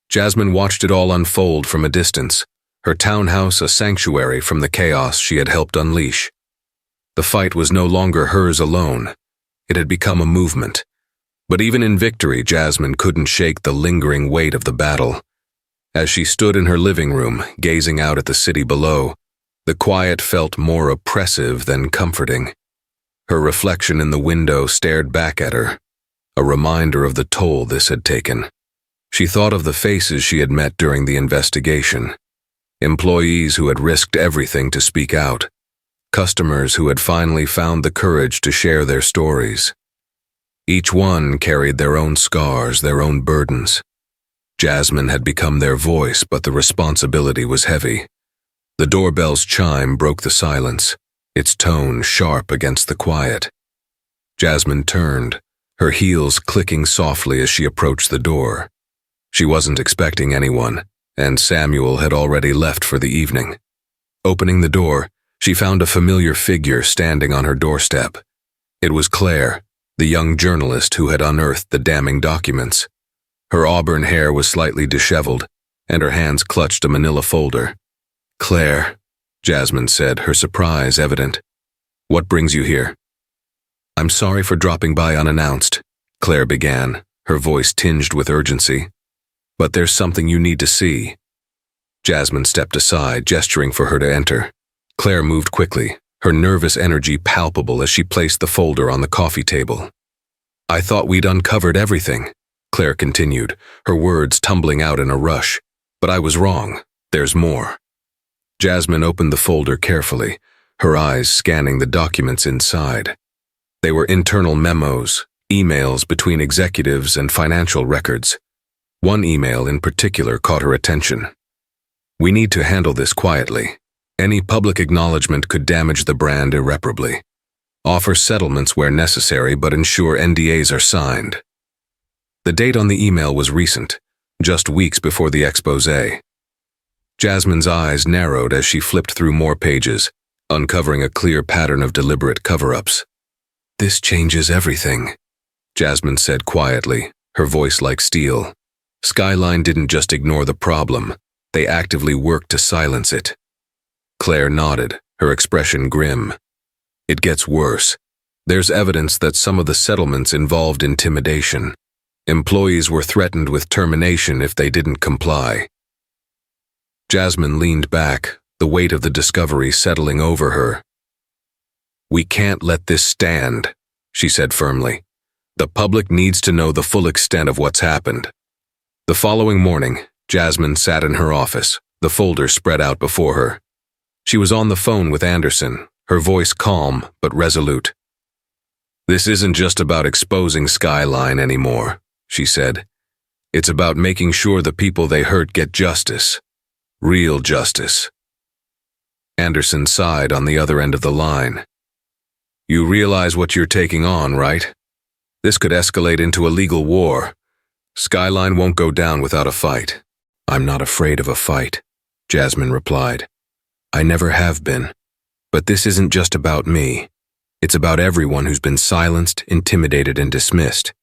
Jasmine watched it all unfold from a distance, her townhouse a sanctuary from the chaos she had helped unleash. The fight was no longer hers alone. It had become a movement. But even in victory, Jasmine couldn't shake the lingering weight of the battle. As she stood in her living room, gazing out at the city below, the quiet felt more oppressive than comforting. Her reflection in the window stared back at her, a reminder of the toll this had taken. She thought of the faces she had met during the investigation, employees who had risked everything to speak out, customers who had finally found the courage to share their stories. Each one carried their own scars, their own burdens. Jasmine had become their voice, but the responsibility was heavy. The doorbell's chime broke the silence, its tone sharp against the quiet. Jasmine turned, her heels clicking softly as she approached the door. She wasn't expecting anyone, and Samuel had already left for the evening. Opening the door, she found a familiar figure standing on her doorstep. It was Claire, the young journalist who had unearthed the damning documents. Her auburn hair was slightly disheveled, and her hands clutched a manila folder. "Claire," Jasmine said, her surprise evident. "What brings you here?" "I'm sorry for dropping by unannounced," Claire began, her voice tinged with urgency. "But there's something you need to see." Jasmine stepped aside, gesturing for her to enter. Claire moved quickly, her nervous energy palpable as she placed the folder on the coffee table. "I thought we'd uncovered everything," Claire continued, her words tumbling out in a rush. "But I was wrong. There's more." Jasmine opened the folder carefully, her eyes scanning the documents inside. They were internal memos, emails between executives and financial records. One email in particular caught her attention. "We need to handle this quietly. Any public acknowledgement could damage the brand irreparably. Offer settlements where necessary, but ensure NDAs are signed." The date on the email was recent, just weeks before the exposé. Jasmine's eyes narrowed as she flipped through more pages, uncovering a clear pattern of deliberate cover-ups. "This changes everything," Jasmine said quietly, her voice like steel. Skyline didn't just ignore the problem, they actively worked to silence it. Claire nodded, her expression grim. "It gets worse. There's evidence that some of the settlements involved intimidation. Employees were threatened with termination if they didn't comply." Jasmine leaned back, the weight of the discovery settling over her. "We can't let this stand," she said firmly. "The public needs to know the full extent of what's happened." The following morning, Jasmine sat in her office, the folder spread out before her. She was on the phone with Anderson, her voice calm but resolute. "This isn't just about exposing Skyline anymore," she said. "It's about making sure the people they hurt get justice. Real justice." Anderson sighed on the other end of the line. "You realize what you're taking on, right? This could escalate into a legal war. Skyline won't go down without a fight." "I'm not afraid of a fight," Jasmine replied. "I never have been. But this isn't just about me. It's about everyone who's been silenced, intimidated, and dismissed.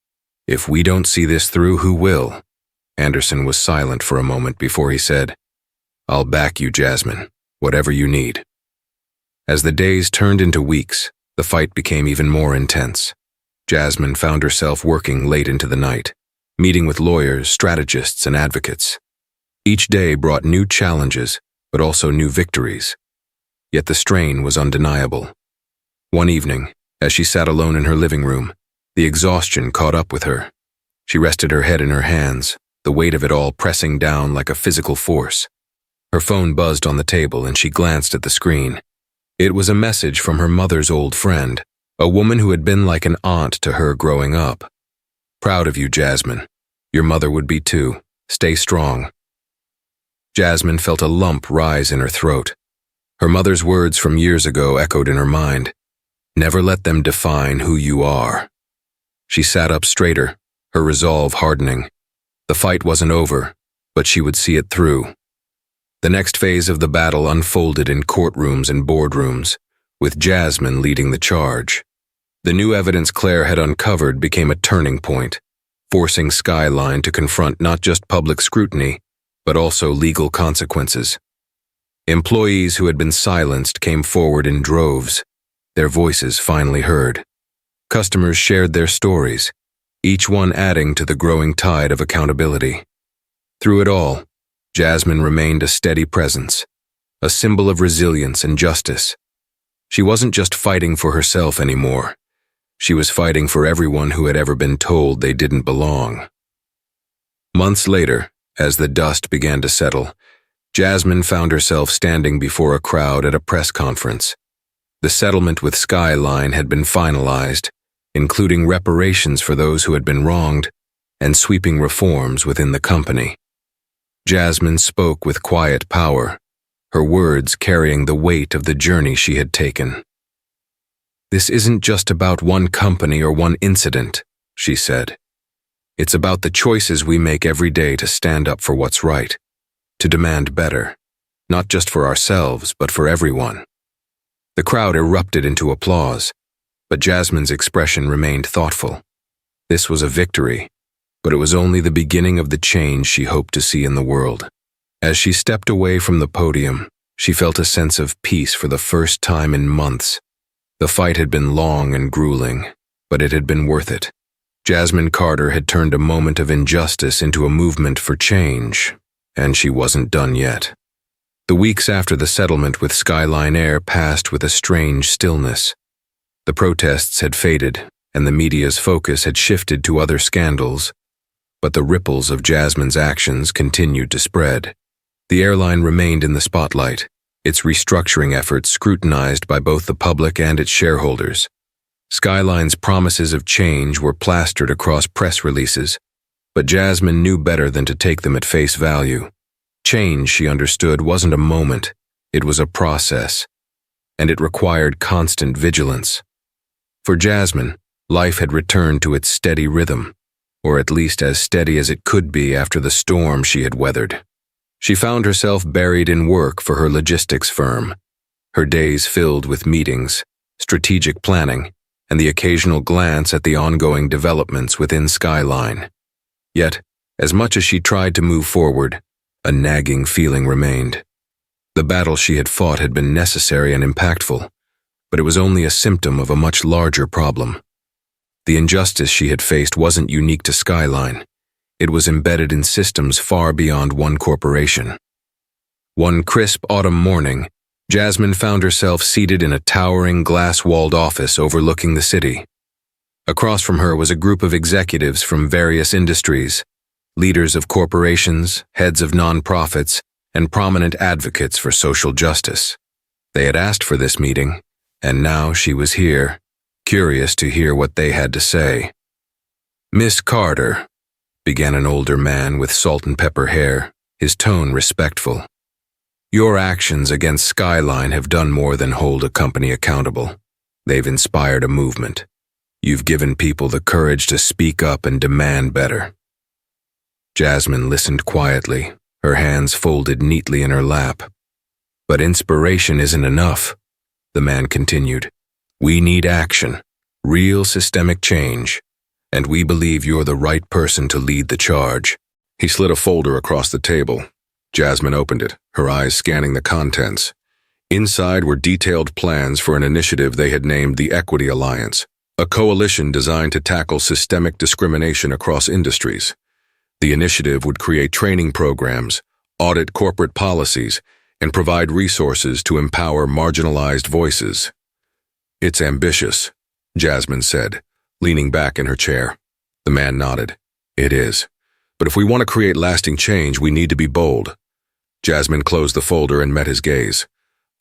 If we don't see this through, who will?" Anderson was silent for a moment before he said, "I'll back you, Jasmine, whatever you need." As the days turned into weeks, the fight became even more intense. Jasmine found herself working late into the night, meeting with lawyers, strategists, and advocates. Each day brought new challenges, but also new victories. Yet the strain was undeniable. One evening, as she sat alone in her living room, the exhaustion caught up with her. She rested her head in her hands, the weight of it all pressing down like a physical force. Her phone buzzed on the table and she glanced at the screen. It was a message from her mother's old friend, a woman who had been like an aunt to her growing up. "Proud of you, Jasmine. Your mother would be too. Stay strong." Jasmine felt a lump rise in her throat. Her mother's words from years ago echoed in her mind. "Never let them define who you are." She sat up straighter, her resolve hardening. The fight wasn't over, but she would see it through. The next phase of the battle unfolded in courtrooms and boardrooms, with Jasmine leading the charge. The new evidence Claire had uncovered became a turning point, forcing Skyline to confront not just public scrutiny, but also legal consequences. Employees who had been silenced came forward in droves, their voices finally heard. Customers shared their stories, each one adding to the growing tide of accountability. Through it all, Jasmine remained a steady presence, a symbol of resilience and justice. She wasn't just fighting for herself anymore. She was fighting for everyone who had ever been told they didn't belong. Months later, as the dust began to settle, Jasmine found herself standing before a crowd at a press conference. The settlement with Skyline had been finalized, including reparations for those who had been wronged and sweeping reforms within the company. Jasmine spoke with quiet power, her words carrying the weight of the journey she had taken. "This isn't just about one company or one incident," she said. "It's about the choices we make every day to stand up for what's right, to demand better, not just for ourselves, but for everyone." The crowd erupted into applause, but Jasmine's expression remained thoughtful. This was a victory, but it was only the beginning of the change she hoped to see in the world. As she stepped away from the podium, she felt a sense of peace for the first time in months. The fight had been long and grueling, but it had been worth it. Jasmine Carter had turned a moment of injustice into a movement for change, and she wasn't done yet. The weeks after the settlement with Skyline Air passed with a strange stillness. The protests had faded, and the media's focus had shifted to other scandals, but the ripples of Jasmine's actions continued to spread. The airline remained in the spotlight, its restructuring efforts scrutinized by both the public and its shareholders. Skyline's promises of change were plastered across press releases, but Jasmine knew better than to take them at face value. Change, she understood, wasn't a moment, it was a process, and it required constant vigilance. For Jasmine, life had returned to its steady rhythm, or at least as steady as it could be after the storm she had weathered. She found herself buried in work for her logistics firm, her days filled with meetings, strategic planning, and the occasional glance at the ongoing developments within Skyline. Yet, as much as she tried to move forward, a nagging feeling remained. The battle she had fought had been necessary and impactful, but it was only a symptom of a much larger problem. The injustice she had faced wasn't unique to Skyline. It was embedded in systems far beyond one corporation. One crisp autumn morning, Jasmine found herself seated in a towering glass-walled office overlooking the city. Across from her was a group of executives from various industries, leaders of corporations, heads of nonprofits, and prominent advocates for social justice. They had asked for this meeting, and now she was here, curious to hear what they had to say. "Miss Carter," began an older man with salt and pepper hair, his tone respectful. "Your actions against Skyline have done more than hold a company accountable. They've inspired a movement. You've given people the courage to speak up and demand better." Jasmine listened quietly, her hands folded neatly in her lap. "But inspiration isn't enough," the man continued. "We need action, real systemic change, and we believe you're the right person to lead the charge." He slid a folder across the table. Jasmine opened it, her eyes scanning the contents. Inside were detailed plans for an initiative they had named the Equity Alliance, a coalition designed to tackle systemic discrimination across industries. The initiative would create training programs, audit corporate policies, and provide resources to empower marginalized voices. "It's ambitious," Jasmine said, leaning back in her chair. The man nodded. "It is. But if we want to create lasting change, we need to be bold." Jasmine closed the folder and met his gaze.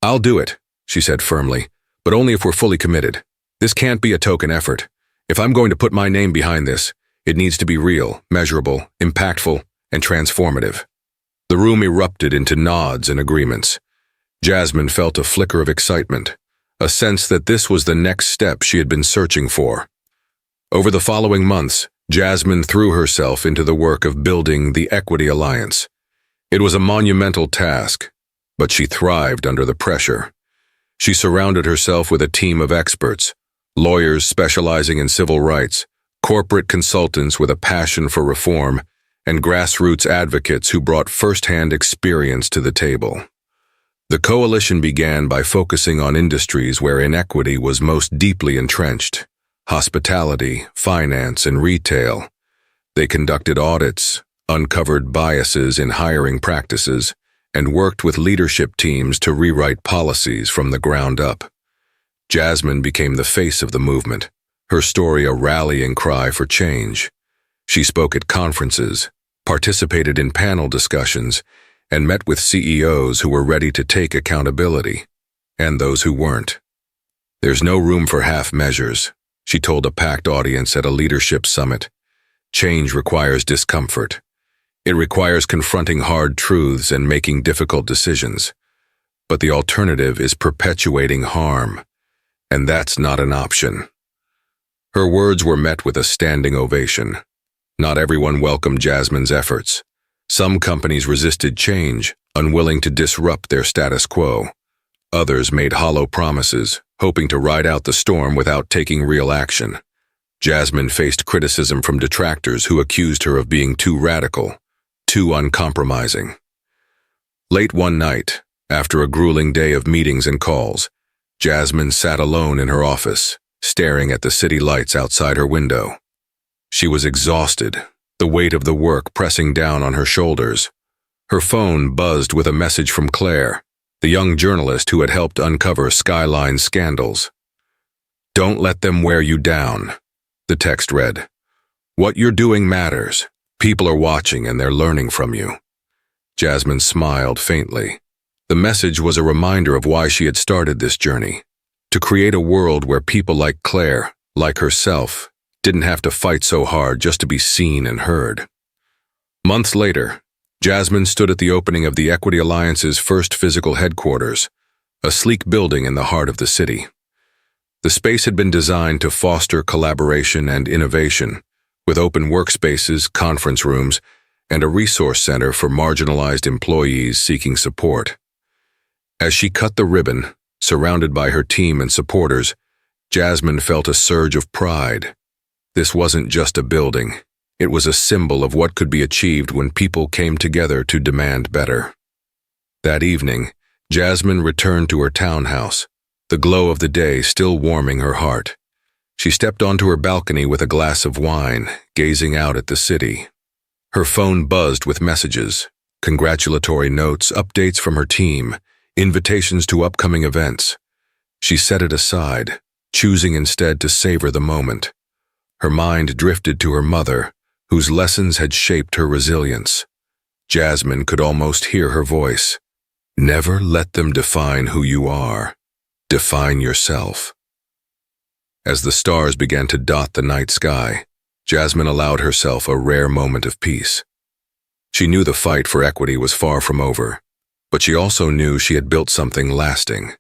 "I'll do it," she said firmly, "but only if we're fully committed. This can't be a token effort. If I'm going to put my name behind this, it needs to be real, measurable, impactful, and transformative." The room erupted into nods and agreements. Jasmine felt a flicker of excitement, a sense that this was the next step she had been searching for. Over the following months, Jasmine threw herself into the work of building the Equity Alliance. It was a monumental task, but she thrived under the pressure. She surrounded herself with a team of experts, lawyers specializing in civil rights, corporate consultants with a passion for reform, and grassroots advocates who brought first-hand experience to the table. The coalition began by focusing on industries where inequity was most deeply entrenched: hospitality, finance, and retail. They conducted audits, uncovered biases in hiring practices, and worked with leadership teams to rewrite policies from the ground up. Jasmine became the face of the movement, her story a rallying cry for change. She spoke at conferences, participated in panel discussions, and met with CEOs who were ready to take accountability, and those who weren't. "There's no room for half measures," she told a packed audience at a leadership summit. "Change requires discomfort. It requires confronting hard truths and making difficult decisions. But the alternative is perpetuating harm, and that's not an option." Her words were met with a standing ovation. Not everyone welcomed Jasmine's efforts. Some companies resisted change, unwilling to disrupt their status quo. Others made hollow promises, hoping to ride out the storm without taking real action. Jasmine faced criticism from detractors who accused her of being too radical, too uncompromising. Late one night, after a grueling day of meetings and calls, Jasmine sat alone in her office, staring at the city lights outside her window. She was exhausted, the weight of the work pressing down on her shoulders. Her phone buzzed with a message from Claire, the young journalist who had helped uncover Skyline's scandals. "Don't let them wear you down," the text read. "What you're doing matters. People are watching and they're learning from you." Jasmine smiled faintly. The message was a reminder of why she had started this journey: to create a world where people like Claire, like herself, didn't have to fight so hard just to be seen and heard. Months later, Jasmine stood at the opening of the Equity Alliance's first physical headquarters, a sleek building in the heart of the city. The space had been designed to foster collaboration and innovation, with open workspaces, conference rooms, and a resource center for marginalized employees seeking support. As she cut the ribbon, surrounded by her team and supporters, Jasmine felt a surge of pride. This wasn't just a building. It was a symbol of what could be achieved when people came together to demand better. That evening, Jasmine returned to her townhouse, the glow of the day still warming her heart. She stepped onto her balcony with a glass of wine, gazing out at the city. Her phone buzzed with messages, congratulatory notes, updates from her team, invitations to upcoming events. She set it aside, choosing instead to savor the moment. Her mind drifted to her mother, whose lessons had shaped her resilience. Jasmine could almost hear her voice. "Never let them define who you are. Define yourself." As the stars began to dot the night sky, Jasmine allowed herself a rare moment of peace. She knew the fight for equity was far from over, but she also knew she had built something lasting,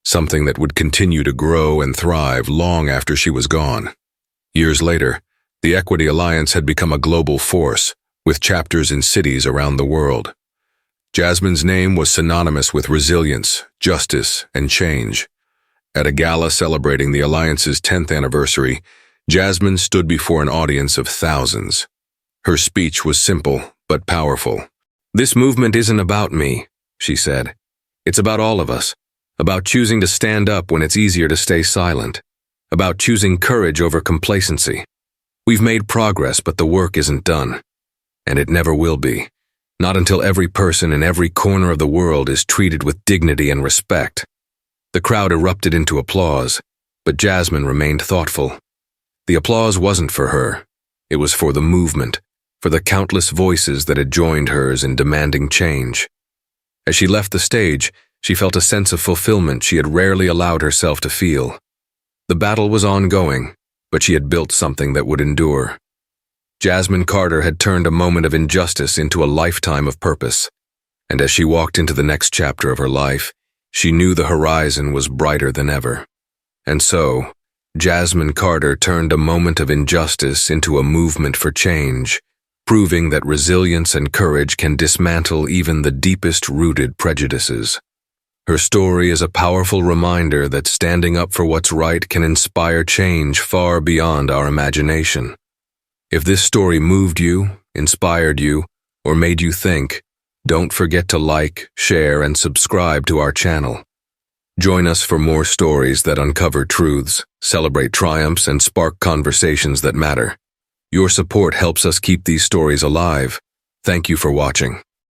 something that would continue to grow and thrive long after she was gone. Years later, the Equity Alliance had become a global force, with chapters in cities around the world. Jasmine's name was synonymous with resilience, justice, and change. At a gala celebrating the Alliance's 10th anniversary, Jasmine stood before an audience of thousands. Her speech was simple but powerful. "This movement isn't about me," she said. "It's about all of us, about choosing to stand up when it's easier to stay silent, about choosing courage over complacency. We've made progress, but the work isn't done, and it never will be, not until every person in every corner of the world is treated with dignity and respect." The crowd erupted into applause, but Jasmine remained thoughtful. The applause wasn't for her. It was for the movement, for the countless voices that had joined hers in demanding change. As she left the stage, she felt a sense of fulfillment she had rarely allowed herself to feel. The battle was ongoing, but she had built something that would endure. Jasmine Carter had turned a moment of injustice into a lifetime of purpose, and as she walked into the next chapter of her life, she knew the horizon was brighter than ever. And so, Jasmine Carter turned a moment of injustice into a movement for change, proving that resilience and courage can dismantle even the deepest-rooted prejudices. Her story is a powerful reminder that standing up for what's right can inspire change far beyond our imagination. If this story moved you, inspired you, or made you think, don't forget to like, share, and subscribe to our channel. Join us for more stories that uncover truths, celebrate triumphs, and spark conversations that matter. Your support helps us keep these stories alive. Thank you for watching.